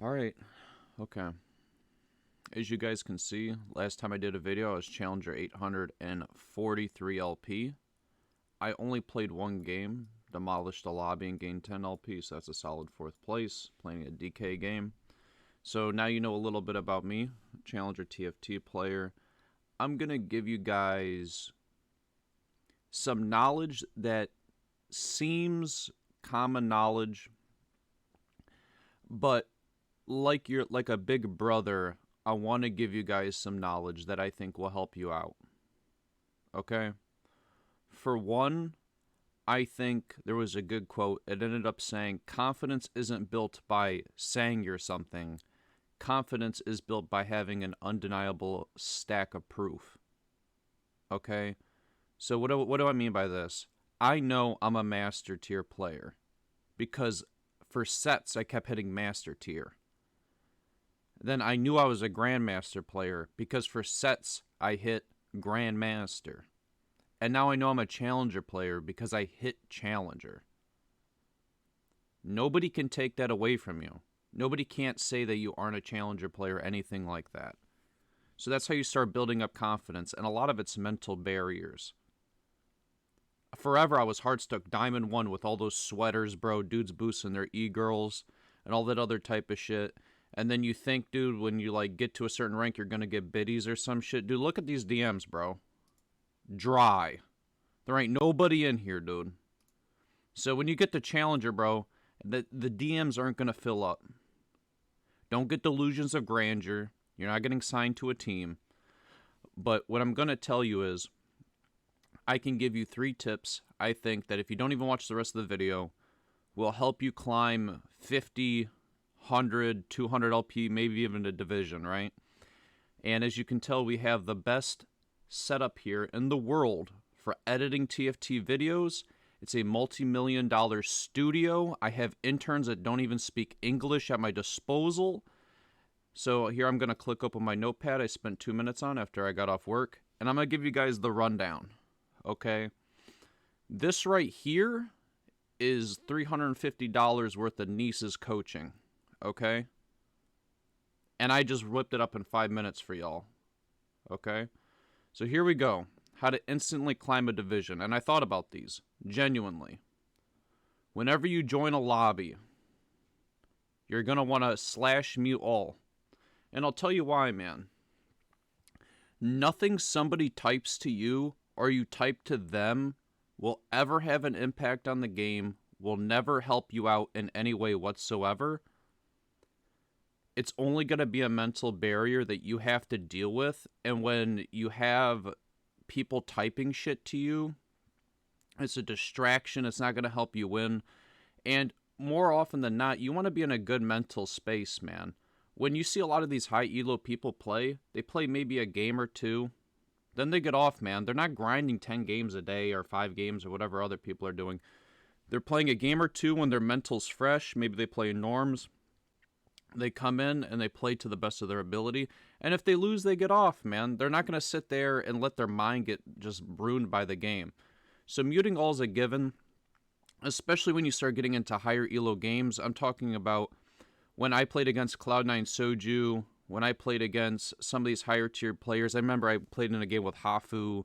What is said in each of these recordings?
Alright, okay. As you guys can see, last time I did a video, I was Challenger 843 LP. I only played one game, demolished the lobby and gained 10 LP, so that's a solid 4th place, playing a DK game. So now you know a little bit about me, Challenger TFT player. I'm going to give you guys some knowledge that seems common knowledge, but like a big brother, I want to give you guys some knowledge that I think will help you out. Okay? For one, I think there was a good quote. It ended up saying, confidence isn't built by saying you're something. Confidence is built by having an undeniable stack of proof. Okay? So what do I mean by this? I know I'm a master tier player because for sets I kept hitting master tier. Then I knew I was a grandmaster player because for sets I hit grandmaster. And now I know I'm a challenger player because I hit challenger. Nobody can take that away from you. Nobody can't say that you aren't a challenger player or anything like that. So that's how you start building up confidence, and a lot of it's mental barriers. Forever I was hard stuck Diamond 1 with all those sweaters, bro, dudes boosting their e-girls and all that other type of shit. And then you think, dude, when you like get to a certain rank, you're gonna get biddies or some shit. Dude, look at these DMs, bro. Dry. There ain't nobody in here, dude. So when you get to Challenger, bro, the DMs aren't gonna fill up. Don't get delusions of grandeur. You're not getting signed to a team. But what I'm gonna tell you is, I can give you 3 tips I think that if you don't even watch the rest of the video, will help you climb 50, 100, 200 LP, maybe even a division, right? And as you can tell, we have the best setup here in the world for editing TFT videos. It's a multi-million-dollar studio. I have interns that don't even speak English at my disposal. So here I'm going to click open my notepad I spent 2 minutes on after I got off work, and I'm going to give you guys the rundown, okay? This right here is $350 worth of Niece's coaching, okay? And I just whipped it up in 5 minutes for y'all, okay? So here we go. How to instantly climb a division. And I thought about these, genuinely. Whenever you join a lobby, you're going to want to / mute all. And I'll tell you why, man. Nothing somebody types to you or you type to them will ever have an impact on the game, will never help you out in any way whatsoever. It's only going to be a mental barrier that you have to deal with. And when you have people typing shit to you, it's a distraction. It's not going to help you win. And more often than not, you want to be in a good mental space, man. When you see a lot of these high elo people play, they play maybe a game or two, then they get off, man. They're not grinding 10 games a day or 5 games or whatever other people are doing. They're playing a game or two when their mental's fresh. Maybe they play norms. They come in and they play to the best of their ability. And if they lose, they get off, man. They're not going to sit there and let their mind get just ruined by the game. So muting all is a given, especially when you start getting into higher elo games. I'm talking about when I played against Cloud9 Soju, when I played against some of these higher tier players. I remember I played in a game with Hafu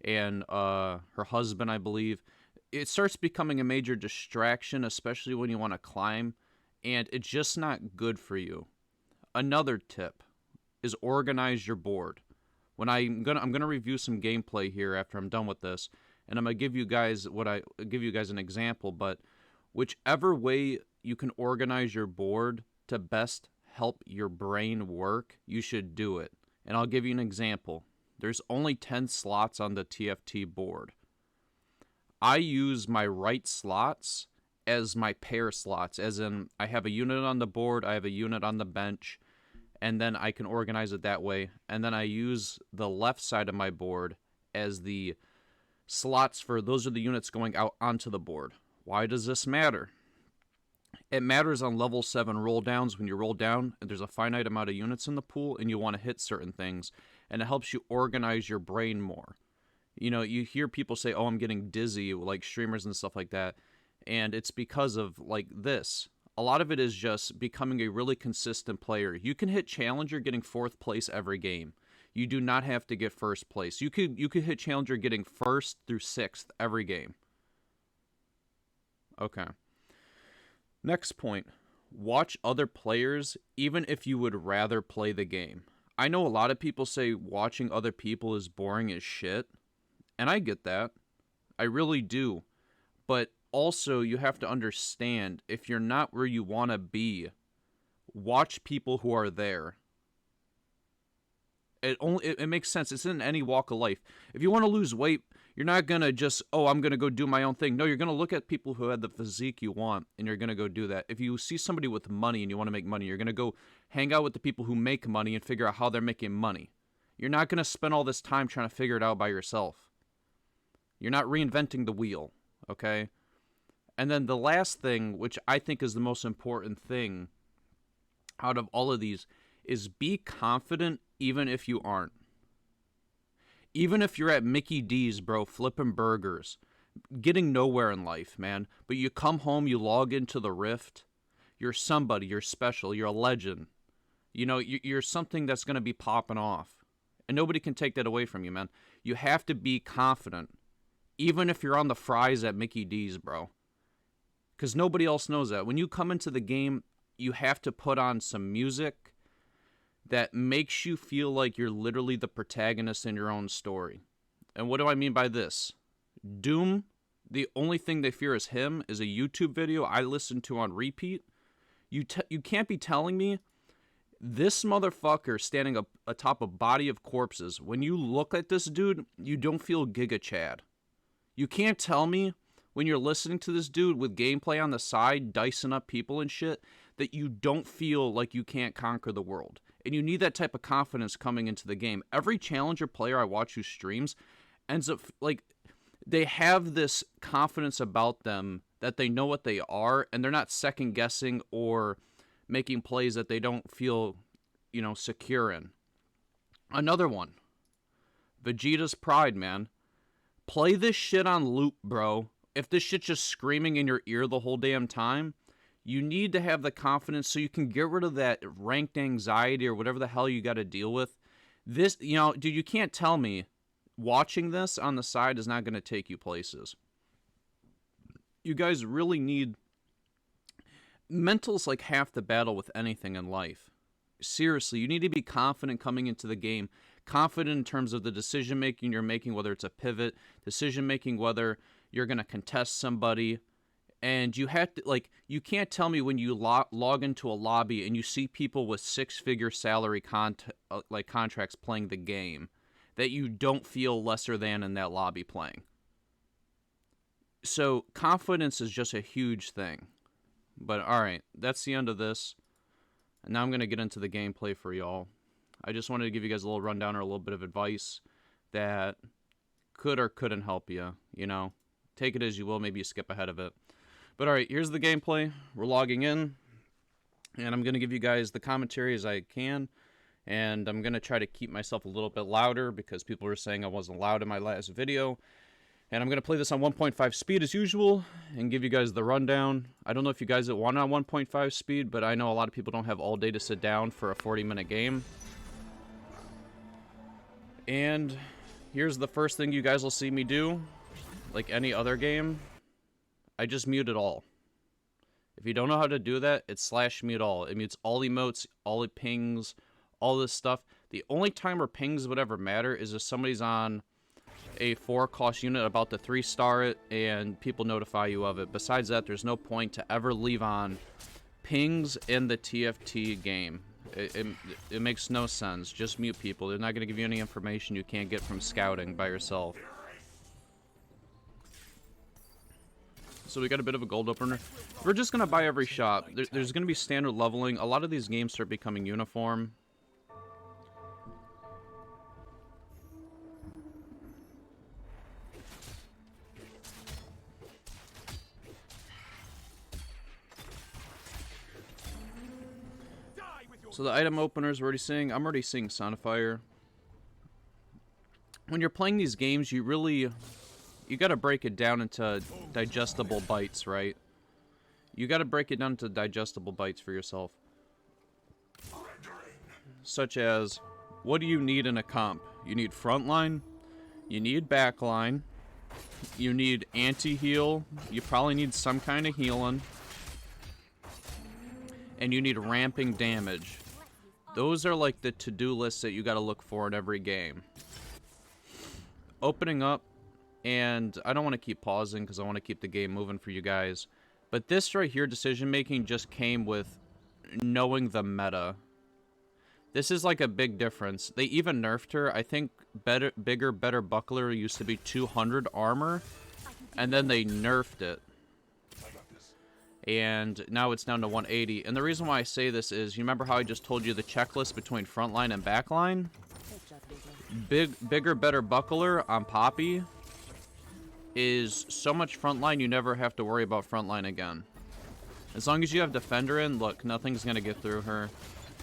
and her husband, I believe. It starts becoming a major distraction, especially when you want to climb, and it's just not good for you. Another tip is organize your board. When I'm gonna review some gameplay here after I'm done with this, and I'm gonna give you guys an example. But whichever way you can organize your board to best help your brain work, you should do it. And I'll give you an example. There's only 10 slots on the TFT board. I use my right slots as my pair slots, as in I have a unit on the board, I have a unit on the bench, and then I can organize it that way. And then I use the left side of my board as the slots for those are the units going out onto the board. Why does this matter? It matters on level 7 roll downs. When you roll down, there's a finite amount of units in the pool and you want to hit certain things, and it helps you organize your brain more. You know, you hear people say, oh, I'm getting dizzy, like streamers and stuff like that. And it's because of like this. A lot of it is just becoming a really consistent player. You can hit Challenger getting 4th place every game. You do not have to get 1st place. You could hit Challenger getting 1st through 6th every game. Okay. Next point. Watch other players even if you would rather play the game. I know a lot of people say watching other people is boring as shit, and I get that. I really do. But also, you have to understand, if you're not where you want to be, watch people who are there. It makes sense. It's in any walk of life. If you want to lose weight, you're not going to just, oh, I'm going to go do my own thing. No, you're going to look at people who have the physique you want, and you're going to go do that. If you see somebody with money and you want to make money, you're going to go hang out with the people who make money and figure out how they're making money. You're not going to spend all this time trying to figure it out by yourself. You're not reinventing the wheel, okay? And then the last thing, which I think is the most important thing out of all of these, is be confident even if you aren't. Even if you're at Mickey D's, bro, flipping burgers, getting nowhere in life, man, but you come home, you log into the Rift, you're somebody, you're special, you're a legend. You know, you're something that's going to be popping off. And nobody can take that away from you, man. You have to be confident, even if you're on the fries at Mickey D's, bro. Because nobody else knows that. When you come into the game, you have to put on some music that makes you feel like you're literally the protagonist in your own story. And what do I mean by this? Doom, the only thing they fear is him, is a YouTube video I listen to on repeat. You can't be telling me this motherfucker standing up atop a body of corpses, when you look at this dude, you don't feel Giga Chad. You can't tell me when you're listening to this dude with gameplay on the side, dicing up people and shit, that you don't feel like you can't conquer the world. And you need that type of confidence coming into the game. Every Challenger player I watch who streams ends up, like, they have this confidence about them that they know what they are, and they're not second-guessing or making plays that they don't feel, you know, secure in. Another one. Vegeta's Pride, man. Play this shit on loop, bro. If this shit's just screaming in your ear the whole damn time, you need to have the confidence so you can get rid of that ranked anxiety or whatever the hell you got to deal with. This, you know, dude, you can't tell me watching this on the side is not going to take you places. You guys really need... Mental's like half the battle with anything in life. Seriously, you need to be confident coming into the game. Confident in terms of the decision-making you're making, whether it's a pivot, decision-making, whether you're going to contest somebody. And you have to, like, you can't tell me when you log into a lobby and you see people with 6-figure salary contracts playing the game that you don't feel lesser than in that lobby playing. So confidence is just a huge thing. But alright, that's the end of this. And now I'm going to get into the gameplay for y'all. I just wanted to give you guys a little rundown or a little bit of advice that could or couldn't help you, you know. Take it as you will, maybe you skip ahead of it. But alright, here's the gameplay. We're logging in. And I'm going to give you guys the commentary as I can. And I'm going to try to keep myself a little bit louder because people were saying I wasn't loud in my last video. And I'm going to play this on 1.5 speed as usual and give you guys the rundown. I don't know if you guys want it on 1.5 speed, but I know a lot of people don't have all day to sit down for a 40-minute game. And here's the first thing you guys will see me do. Like any other game, I just mute it all. If you don't know how to do that, it's /mute all. It mutes all emotes, all the pings, all this stuff. The only time where pings would ever matter is if somebody's on a 4-cost unit about to 3-star it and people notify you of it. Besides that, there's no point to ever leave on pings in the TFT game. It makes no sense. Just mute people. They're not going to give you any information you can't get from scouting by yourself. So we got a bit of a gold opener. We're just going to buy every shop. There's going to be standard leveling. A lot of these games start becoming uniform. So the item openers we're already seeing. I'm already seeing Sunfire. When you're playing these games, you gotta break it down into digestible bites, right? You got to break it down to digestible bites for yourself. Such as, what do you need in a comp? You need frontline, you need backline, you need anti-heal, you probably need some kind of healing, and you need ramping damage. Those are like the to-do lists that you got to look for in every game. Opening up, and I don't want to keep pausing because I want to keep the game moving for you guys, but this right here, decision making, just came with knowing the meta. This is like a big difference. They even nerfed her. I think bigger, better buckler used to be 200 armor, and then they nerfed it. And now it's down to 180. And the reason why I say this is, you remember how I just told you the checklist between frontline and backline? Bigger, better buckler on Poppy is so much frontline you never have to worry about frontline again. As long as you have defender in, look, nothing's going to get through her.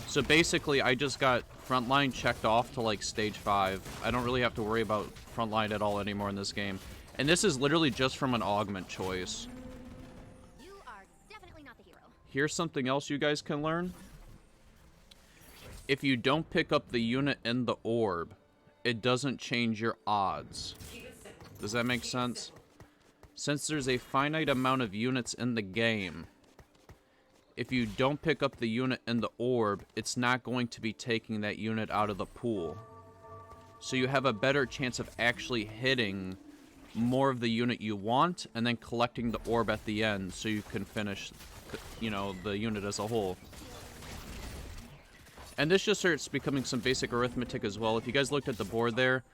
So basically, I just got frontline checked off to like stage 5. I don't really have to worry about frontline at all anymore in this game. And this is literally just from an augment choice. You are definitely not the hero. Here's something else you guys can learn. If you don't pick up the unit in the orb, it doesn't change your odds. Does that make sense? Since there's a finite amount of units in the game, if you don't pick up the unit in the orb, it's not going to be taking that unit out of the pool. So you have a better chance of actually hitting more of the unit you want and then collecting the orb at the end so you can finish, you know, the unit as a whole. And this just starts becoming some basic arithmetic as well. If you guys looked at the board there,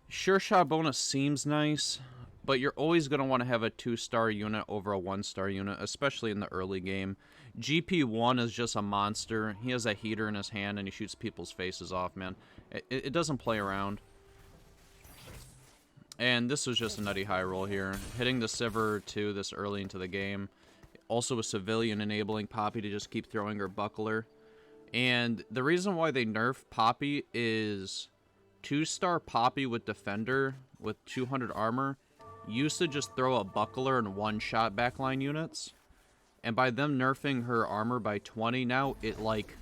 Sure Shot bonus seems nice, but you're always going to want to have a 2-star unit over a 1-star unit, especially in the early game. GP1 is just a monster. He has a heater in his hand and he shoots people's faces off, man. It doesn't play around. And this was just a nutty high roll here. Hitting the Sivir 2 this early into the game. Also a civilian enabling Poppy to just keep throwing her buckler. And the reason why they nerf Poppy is 2-star Poppy with Defender with 200 armor used to just throw a buckler and one-shot backline units. And by them nerfing her armor by 20, now it like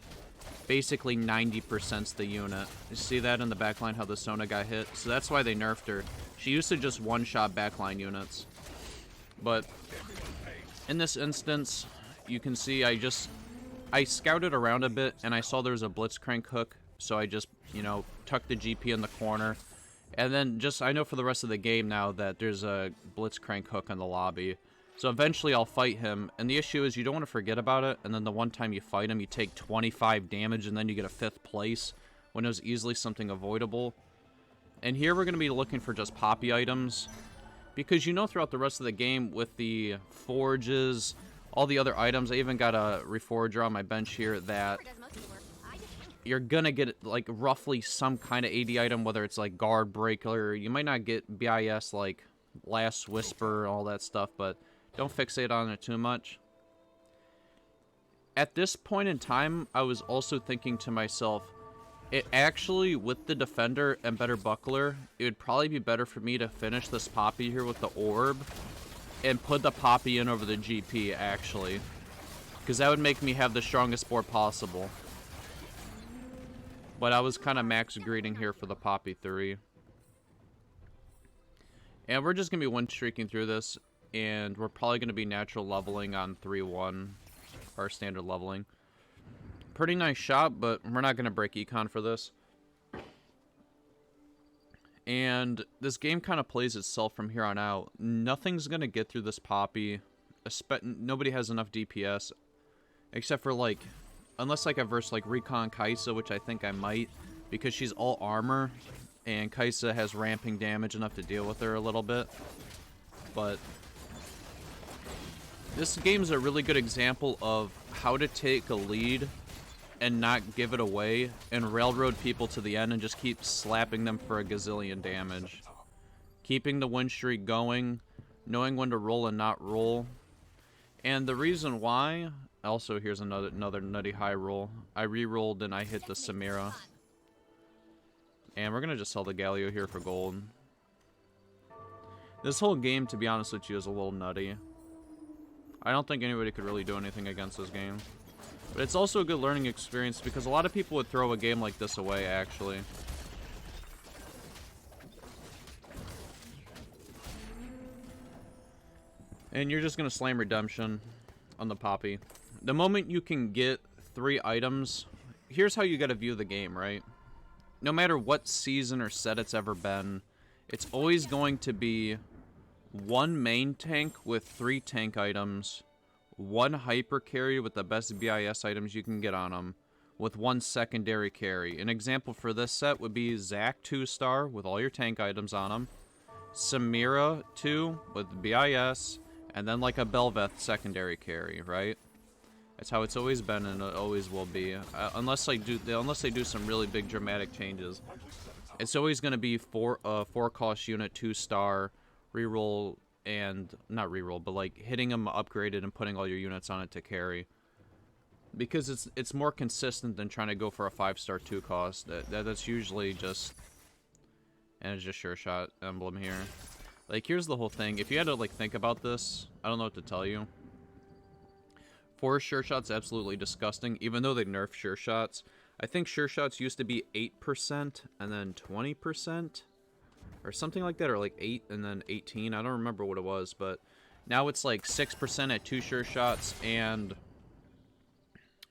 basically 90%'s the unit. You see that in the backline how the Sona got hit? So that's why they nerfed her. She used to just one-shot backline units. But in this instance, you can see I scouted around a bit and I saw there was a Blitzcrank hook. So I just, you know, tucked the GP in the corner. And then just, I know for the rest of the game now that there's a Blitzcrank hook in the lobby. So eventually I'll fight him, and the issue is you don't want to forget about it, and then the one time you fight him, you take 25 damage, and then you get a 5th place, when it was easily something avoidable. And here we're going to be looking for just Poppy items, because you know throughout the rest of the game, with the forges, all the other items, I even got a reforger on my bench here, that you're going to get, like, roughly some kind of AD item, whether it's, like, Guard Breaker, you might not get BIS, like, Last Whisper, all that stuff, but don't fixate on it too much. At this point in time, I was also thinking to myself, it actually, with the Defender and better buckler, it would probably be better for me to finish this Poppy here with the orb and put the Poppy in over the GP, actually. Because that would make me have the strongest board possible. But I was kind of max greeting here for the Poppy 3. And we're just going to be one-streaking through this. And we're probably going to be natural leveling on 3-1. Our standard leveling. Pretty nice shot, but we're not going to break econ for this. And this game kind of plays itself from here on out. Nothing's going to get through this Poppy. Nobody has enough DPS. Except for, like, unless like I verse like Recon Kaisa, which I think I might. Because she's all armor. And Kaisa has ramping damage enough to deal with her a little bit. But this game's a really good example of how to take a lead and not give it away and railroad people to the end and just keep slapping them for a gazillion damage. Keeping the win streak going, knowing when to roll and not roll. And the reason why, also here's another nutty high roll. I re-rolled and I hit the Samira. And we're going to just sell the Galio here for gold. This whole game, to be honest with you, is a little nutty. I don't think anybody could really do anything against this game. But it's also a good learning experience because a lot of people would throw a game like this away, actually. And you're just going to slam Redemption on the Poppy. The moment you can get 3 items, here's how you got to view the game, right? No matter what season or set it's ever been, it's always going to be 1 main tank with 3 tank items, 1 hyper carry with the best BIS items you can get on them, with 1 secondary carry. An example for this set would be Zac 2-star with all your tank items on him, Samira 2 with BIS, and then like a Belveth secondary carry, right? That's how it's always been, and it always will be. Unless they do some really big dramatic changes, it's always going to be 4-cost unit 2-star reroll, and not reroll, but like hitting them upgraded and putting all your units on it to carry. Because it's more consistent than trying to go for a 5-star 2-cost. That's usually just, and it's just sure shot emblem here. Like, here's the whole thing. If you had to, like, think about this, I don't know what to tell you. 4 sure shots absolutely disgusting, even though they nerfed sure shots. I think sure shots used to be 8% and then 20%, or something like that, or like 8 and then 18. I don't remember what it was, but now it's like 6% at 2 sure shots and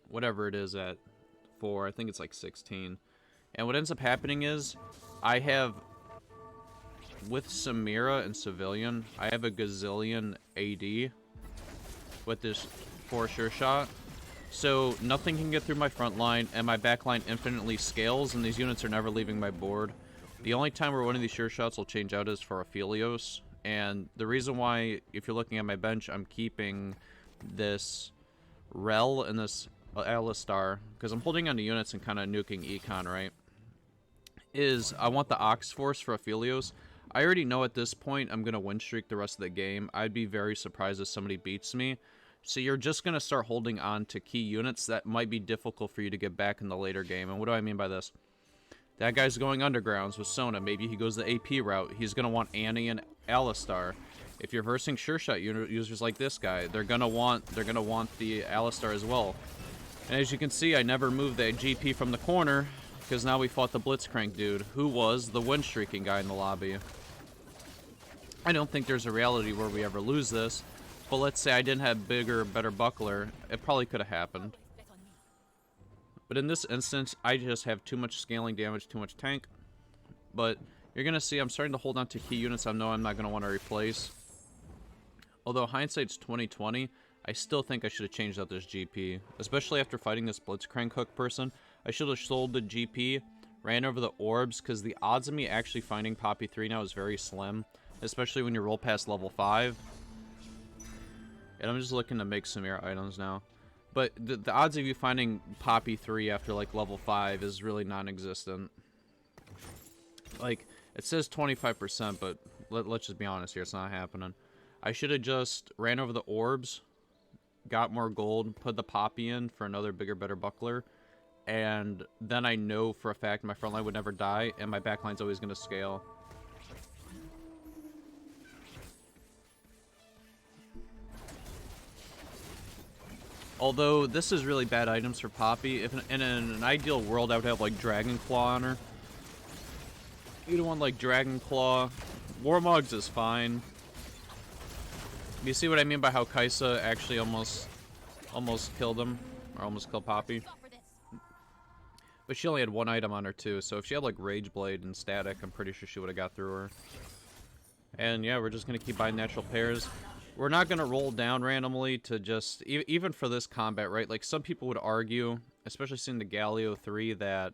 whatever it is at 4. I think it's like 16. And what ends up happening is I have, with Samira and Civilian, I have a gazillion AD with this 4 sure shot. So nothing can get through my front line, and my back line infinitely scales, and these units are never leaving my board. The only time where one of these sure shots will change out is for Aphelios. And the reason why, if you're looking at my bench, I'm keeping this Rel and this Alistar, because I'm holding on to units and kind of nuking Econ, right? Is I want the Ox Force for Aphelios. I already know at this point I'm going to win streak the rest of the game. I'd be very surprised if somebody beats me. So you're just going to start holding on to key units that might be difficult for you to get back in the later game. And what do I mean by this? That guy's going undergrounds with Sona. Maybe he goes the AP route. He's going to want Annie and Alistar. If you're versing sure shot users like this guy, they're going to want the Alistar as well. And as you can see, I never moved that GP from the corner, because now we fought the Blitzcrank dude, who was the win streaking guy in the lobby. I don't think there's a reality where we ever lose this, but let's say I didn't have bigger, better buckler, it probably could have happened. But in this instance, I just have too much scaling damage, too much tank. But you're going to see I'm starting to hold on to key units I know I'm not going to want to replace. Although hindsight's 2020, I still think I should have changed out this GP. Especially after fighting this Blitzcrank hook person. I should have sold the GP, ran over the orbs, because the odds of me actually finding Poppy 3 now is very slim. Especially when you roll past level 5. And I'm just looking to make some air items now. But the odds of you finding Poppy 3 after like level 5 is really non-existent. Like, it says 25%, but let's just be honest here, it's not happening. I should have just ran over the orbs, got more gold, put the Poppy in for another bigger, better buckler, and then I know for a fact my front line would never die, and my back line's always going to scale. Although, this is really bad items for Poppy. If in an ideal world, I would have, like, Dragon Claw on her. You don't want, like, Dragon Claw. Warmogs is fine. You see what I mean by how Kaisa actually almost killed him? Or almost killed Poppy? But she only had 1 item on her, too. So if she had, like, Rage Blade and Static, I'm pretty sure she would have got through her. And, yeah, we're just going to keep buying natural pairs. We're not going to roll down randomly to just, even for this combat, right? Like, some people would argue, especially seeing the Galio 3, that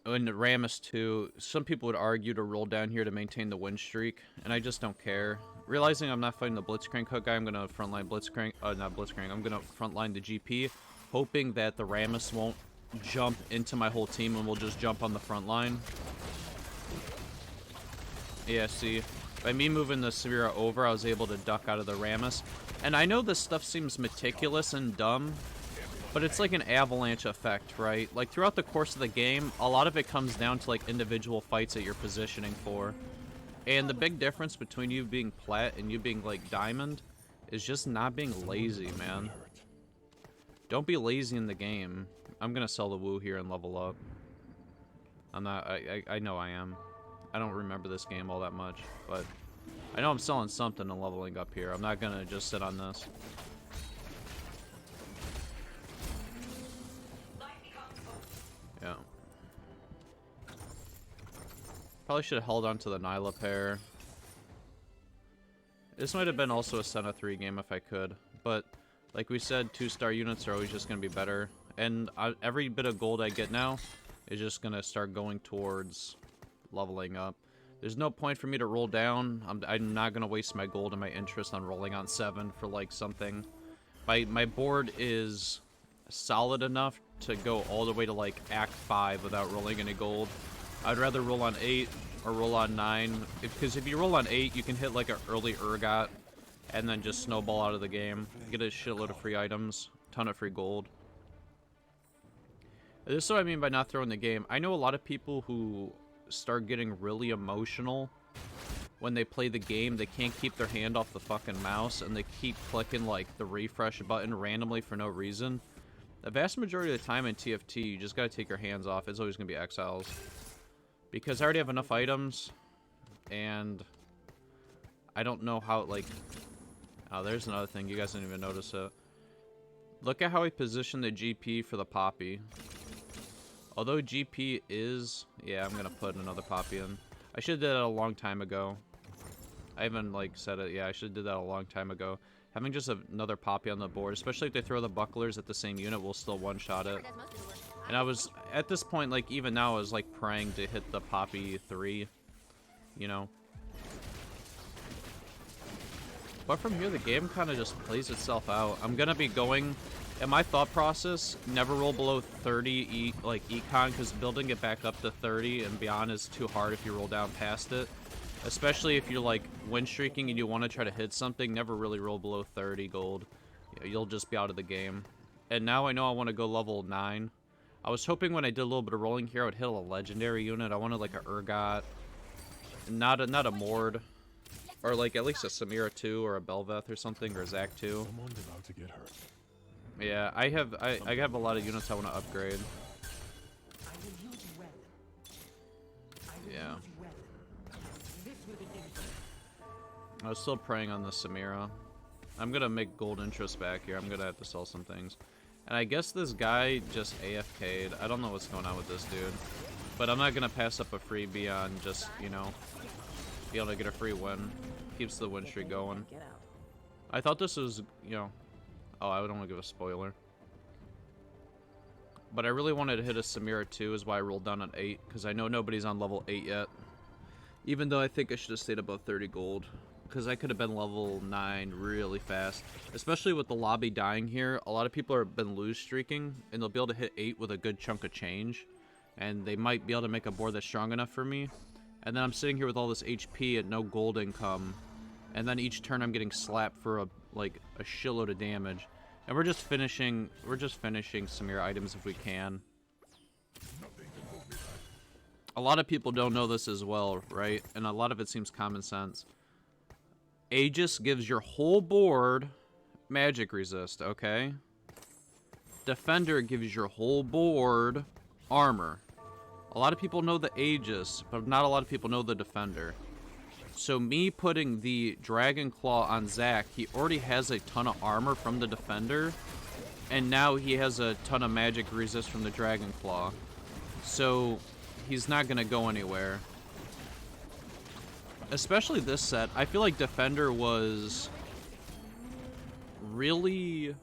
in the Rammus 2, some people would argue to roll down here to maintain the win streak, and I just don't care. Realizing I'm not fighting the Blitzcrank hook guy, I'm going to frontline Blitzcrank, not Blitzcrank, I'm going to frontline the GP, hoping that the Rammus won't jump into my whole team and we'll just jump on the front line. Yeah, see. By me moving the Severa over, I was able to duck out of the Rammus. And I know this stuff seems meticulous and dumb, but it's like an avalanche effect, right? Like, throughout the course of the game, a lot of it comes down to, like, individual fights that you're positioning for. And the big difference between you being plat and you being, like, diamond is just not being lazy, man. Don't be lazy in the game. I'm gonna sell the Woo here and level up. I'm not, I know I am. I don't remember this game all that much, but I know I'm selling something and leveling up here. I'm not gonna just sit on this. Yeah. Probably should have held on to the Nyla pair. This might have been also a Senna 3 game if I could, but like we said, 2-star units are always just going to be better, and every bit of gold I get now is just going to start going towards leveling up. There's no point for me to roll down. I'm not going to waste my gold and my interest on rolling on 7 for like something. My board is solid enough to go all the way to like Act 5 without rolling any gold. I'd rather roll on 8 or roll on 9, because if you roll on 8, you can hit like an early Urgot and then just snowball out of the game. Get a shitload of free items, ton of free gold. This is what I mean by not throwing the game. I know a lot of people who start getting really emotional when they play the game. They can't keep their hand off the fucking mouse, and they keep clicking like the refresh button randomly for no reason. The vast majority of the time in TFT, you just gotta take your hands off. It's always gonna be exiles. Because I already have enough items, and I don't know how, like... Oh, there's another thing. You guys didn't even notice it. Look at how I positioned the GP for the Poppy. Although GP is... Yeah, I'm gonna put another Poppy in. I should have did that a long time ago. I haven't, like, said it. Yeah, I should have did that a long time ago. Having just another Poppy on the board, especially if they throw the bucklers at the same unit, will still one-shot it. And I was, at this point, like, even now, I was, like, praying to hit the Poppy 3, you know? But from here, the game kind of just plays itself out. I'm gonna be going, in my thought process, never roll below 30, econ, because building it back up to 30 and beyond is too hard if you roll down past it. Especially if you're, like, win streaking and you want to try to hit something, never really roll below 30 gold. You'll just be out of the game. And now I know I want to go level 9. I was hoping when I did a little bit of rolling here, I would hit a legendary unit. I wanted, like, a Urgot. Not a Mord. Or, like, at least a Samira 2 or a Belveth or something, or a Zac 2. Someone's about to get hurt. Yeah, I have a lot of units I want to upgrade. Yeah. I was still praying on the Samira. I'm gonna make gold interest back here. I'm gonna have to sell some things. And I guess this guy just AFK'd. I don't know what's going on with this dude. But I'm not gonna pass up a freebie on just, you know, be able to get a free win. Keeps the win streak going. I thought this was, you know... Oh, I don't want to give a spoiler. But I really wanted to hit a Samira 2, is why I rolled down on 8, because I know nobody's on level 8 yet. Even though I think I should have stayed above 30 gold. Because I could have been level 9 really fast. Especially with the lobby dying here, a lot of people have been lose streaking, and they'll be able to hit 8 with a good chunk of change. And they might be able to make a board that's strong enough for me. And then I'm sitting here with all this HP and no gold income. And then each turn I'm getting slapped for a shitload of damage. And we're just finishing Samira items if we can. A lot of people don't know this as well, right? And a lot of it seems common sense. Aegis gives your whole board magic resist, okay? Defender gives your whole board armor. A lot of people know the Aegis, but not a lot of people know the Defender. So me putting the Dragon Claw on Zac, he already has a ton of armor from the Defender, and now he has a ton of magic resist from the Dragon Claw. So he's not gonna go anywhere. Especially this set. I feel like Defender was really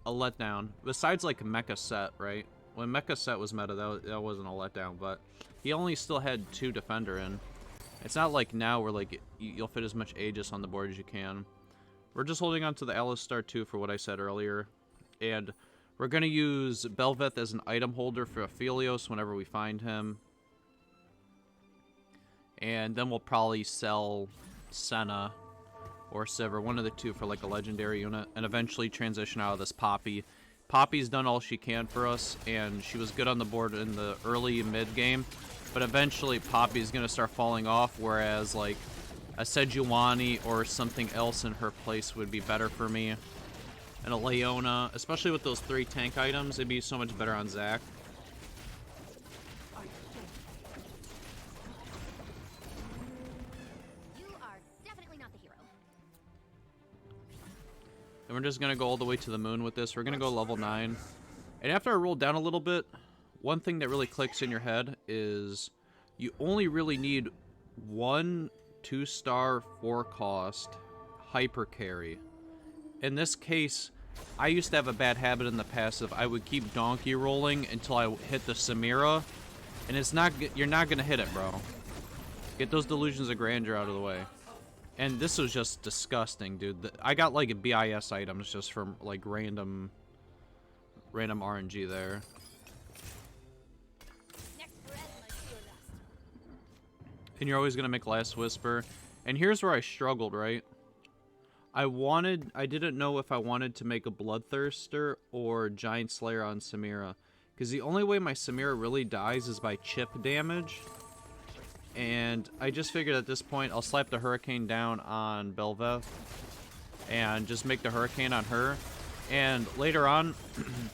a letdown. Besides like Mecha Set, right? When Mecha Set was meta, that wasn't a letdown, but he only still had 2 Defender in. It's not like now where like you'll fit as much Aegis on the board as you can. We're just holding on to the Alistar 2 for what I said earlier. And we're going to use Belveth as an item holder for Aphelios whenever we find him. And then we'll probably sell Senna or Sivir, one of the two, for like a legendary unit, and eventually transition out of this Poppy. Poppy's done all she can for us, and she was good on the board in the early mid game, but eventually Poppy's gonna start falling off, whereas like A Sejuani or something else in her place would be better for me. And a Leona, especially with those 3 tank items, it'd be so much better on Zac. You are definitely not the hero. And we're just going to go all the way to the moon with this. We're going to go level 9. And after I roll down a little bit, one thing that really clicks in your head is you only really need 1 2-star 4-cost hyper carry. In this case, I used to have a bad habit in the passive. I would keep donkey rolling until I hit the Samira, and it's not, you're not gonna hit it, bro. Get those delusions of grandeur out of the way. And this was just disgusting, dude. I got like BIS items just from like random RNG there. And you're always gonna make Last Whisper. And here's where I struggled, right? I didn't know if I wanted to make a Bloodthirster or Giant Slayer on Samira. Because the only way my Samira really dies is by chip damage. And I just figured at this point, I'll slap the Hurricane down on Belveth. And just make the Hurricane on her. And later on,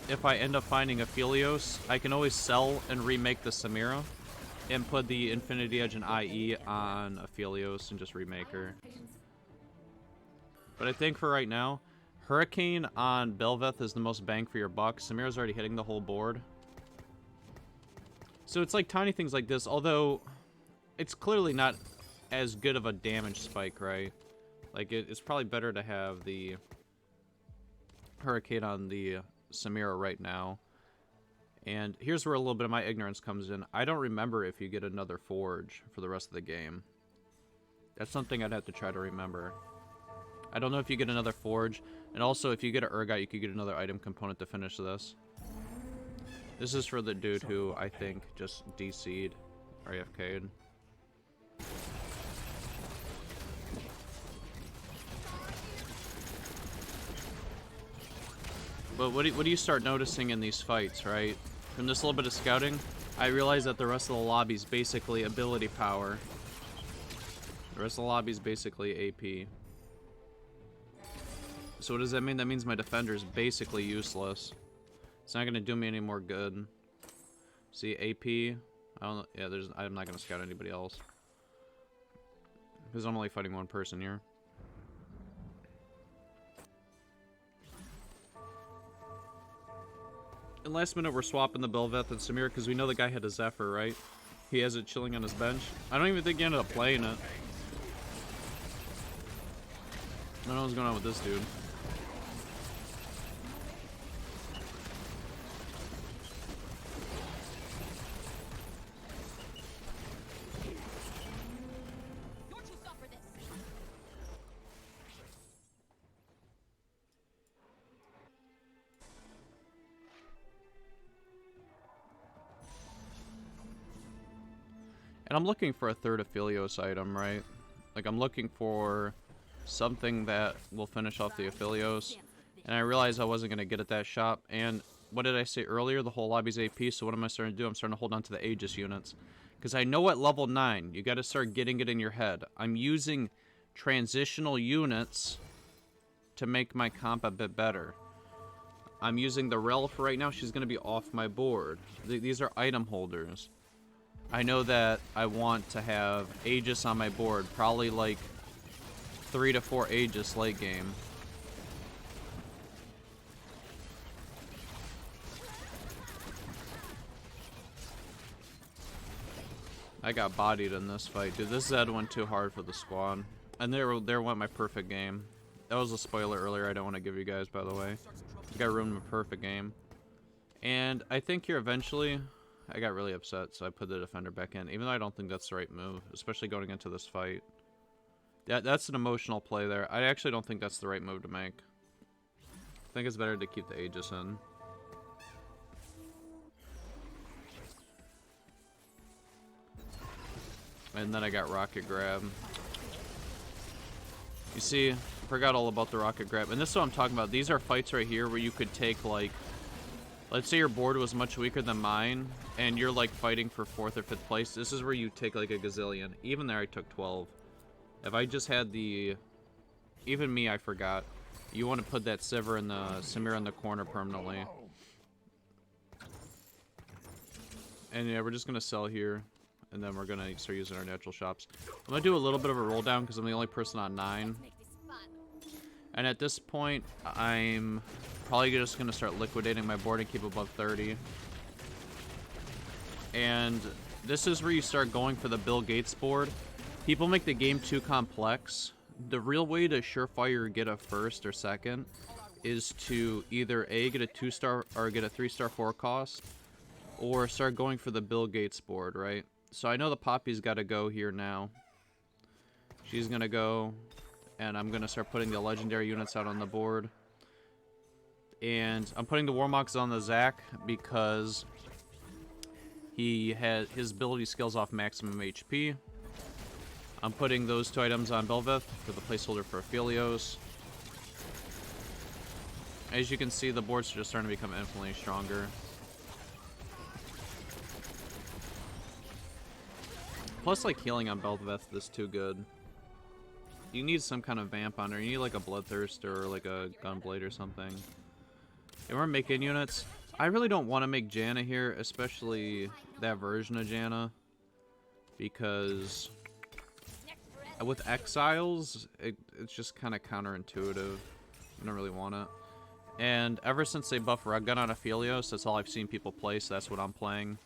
if I end up finding Aphelios, I can always sell and remake the Samira. And put the Infinity Edge and IE on Aphelios and just remake her. But I think for right now, Hurricane on Belveth is the most bang for your buck. Samira's already hitting the whole board. So it's like tiny things like this, although it's clearly not as good of a damage spike, right? Like, it's probably better to have the Hurricane on the Samira right now. And here's where a little bit of my ignorance comes in. I don't remember if you get another Forge for the rest of the game. That's something I'd have to try to remember. I don't know if you get another Forge, and also if you get an Urgot, you could get another item component to finish this. This is for the dude who, I think, just DC'd or AFK'd. But what do you start noticing in these fights, right? From this little bit of scouting, I realize that the rest of the lobby is basically ability power. The rest of the lobby is basically AP. So what does that mean? That means my defender is basically useless. It's not gonna do me any more good. See, AP. I don't know. Yeah, I'm not gonna scout anybody else because I'm only fighting one person here. And last minute, we're swapping the Belveth and Samir because we know the guy had a Zephyr, right? He has it chilling on his bench. I don't even think he ended up playing it. I don't know what's going on with this dude. And I'm looking for a third Aphelios item, right? Like, I'm looking for something that will finish off the Aphelios. And I realized I wasn't going to get at that shop. And what did I say earlier? The whole lobby's AP, so what am I starting to do? I'm starting to hold on to the Aegis units. Because I know at level 9, you got to start getting it in your head. I'm using transitional units to make my comp a bit better. I'm using the Rel for right now. She's going to be off my board. These are item holders. I know that I want to have Aegis on my board, probably like 3 to 4 Aegis late game. I got bodied in this fight, dude. This Zed went too hard for the squad. And there went my perfect game. That was a spoiler earlier I don't want to give you guys, by the way. You got ruined my perfect game. And I think here eventually, I got really upset, so I put the defender back in, even though I don't think that's the right move, especially going into this fight. That's an emotional play there. I actually don't think that's the right move to make. I think it's better to keep the Aegis in. And then I got Rocket Grab. You see, I forgot all about the Rocket Grab. And this is what I'm talking about. These are fights right here where you could take, like, let's say your board was much weaker than mine, and you're like fighting for 4th or 5th place. This is where you take like a gazillion. Even there I took 12. If I just had the... Even me, I forgot. You want to put that Sivir in the... Samira in the corner permanently. And yeah, we're just going to sell here. And then we're going to start using our natural shops. I'm going to do a little bit of a roll down because I'm the only person on 9. And at this point, I'm probably just going to start liquidating my board and keep above 30. And this is where you start going for the Bill Gates board. People make the game too complex. The real way to surefire get a first or second is to either A, get a 2-star or get a 3-star 4 cost, or start going for the Bill Gates board, right? So I know the Poppy's got to go here now. She's going to go, and I'm going to start putting the legendary units out on the board. And I'm putting the Warmogs on the Zac because he has his ability skills off maximum HP. I'm putting those 2 items on Belveth for the placeholder for Aphelios. As you can see, the boards are just starting to become infinitely stronger. Plus, like, healing on Belveth is too good. You need some kind of vamp on her. You need, like, a Bloodthirst or, like, a Gunblade or something. And we're making units. I really don't want to make Janna here, especially that version of Janna. Because with Exiles, it's just kind of counterintuitive. I don't really want it. And ever since they buff Rug Gun on Aphelios, that's all I've seen people play, so that's what I'm playing.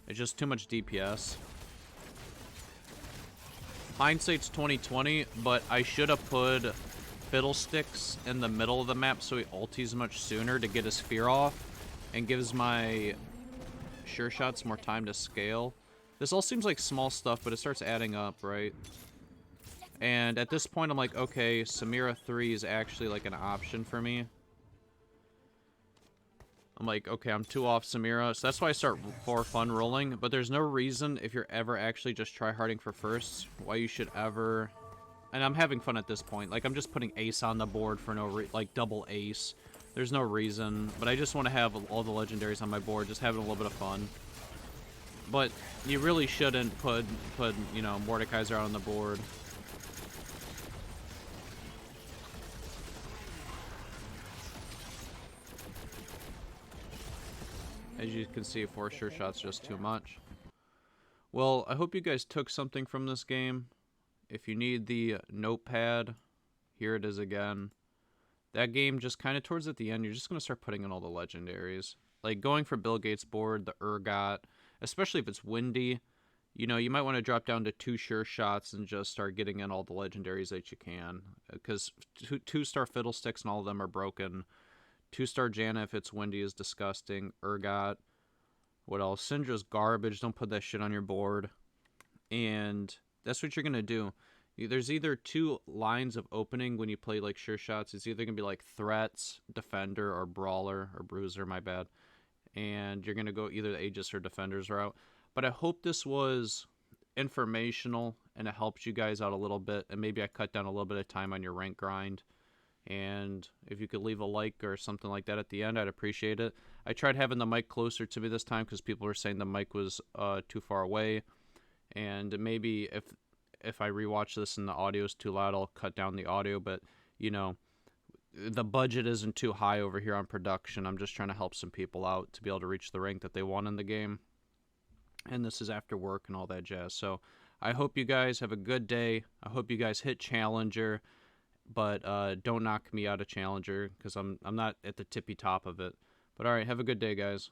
It's just too much DPS. Hindsight's 2020, but I should have put Fiddlesticks in the middle of the map so he ulties much sooner to get his fear off and gives my sure shots more time to scale. This all seems like small stuff, but it starts adding up, right? And at this point, I'm like, okay, Samira 3 is actually like an option for me. I'm like, okay, I'm 2 off Samira, so that's why I start for fun rolling. But there's no reason, if you're ever actually just tryharding for firsts, why you should ever... And I'm having fun at this point. Like, I'm just putting ace on the board for no like, double ace. There's no reason, but I just want to have all the legendaries on my board, just having a little bit of fun. But you really shouldn't put you know, Mordekaiser out on the board. As you can see, 4 sure shots just too much. Well, I hope you guys took something from this game. If you need the notepad, here it is again. That game, just kind of towards at the end, you're just going to start putting in all the legendaries. Like, going for Bill Gates' board, the Urgot, especially if it's windy, you know, you might want to drop down to 2 sure shots and just start getting in all the legendaries that you can. Because 2-star Fiddlesticks and all of them are broken. 2-star Janna, if it's windy, is disgusting. Urgot. What else? Syndra's garbage. Don't put that shit on your board. And that's what you're going to do. There's either 2 lines of opening when you play, like, sure shots. It's either going to be, like, Threats, Defender, or Brawler, or Bruiser, my bad. And you're going to go either the Aegis or Defenders route. But I hope this was informational, and it helps you guys out a little bit. And maybe I cut down a little bit of time on your rank grind. And if you could leave a like or something like that at the end, I'd appreciate it. I tried having the mic closer to me this time because people were saying the mic was too far away. And maybe if I rewatch this and the audio is too loud, I'll cut down the audio. But, you know, the budget isn't too high over here on production. I'm just trying to help some people out to be able to reach the rank that they want in the game. And this is after work and all that jazz. So I hope you guys have a good day. I hope you guys hit Challenger. But don't knock me out of Challenger because I'm not at the tippy top of it. But all right, have a good day, guys.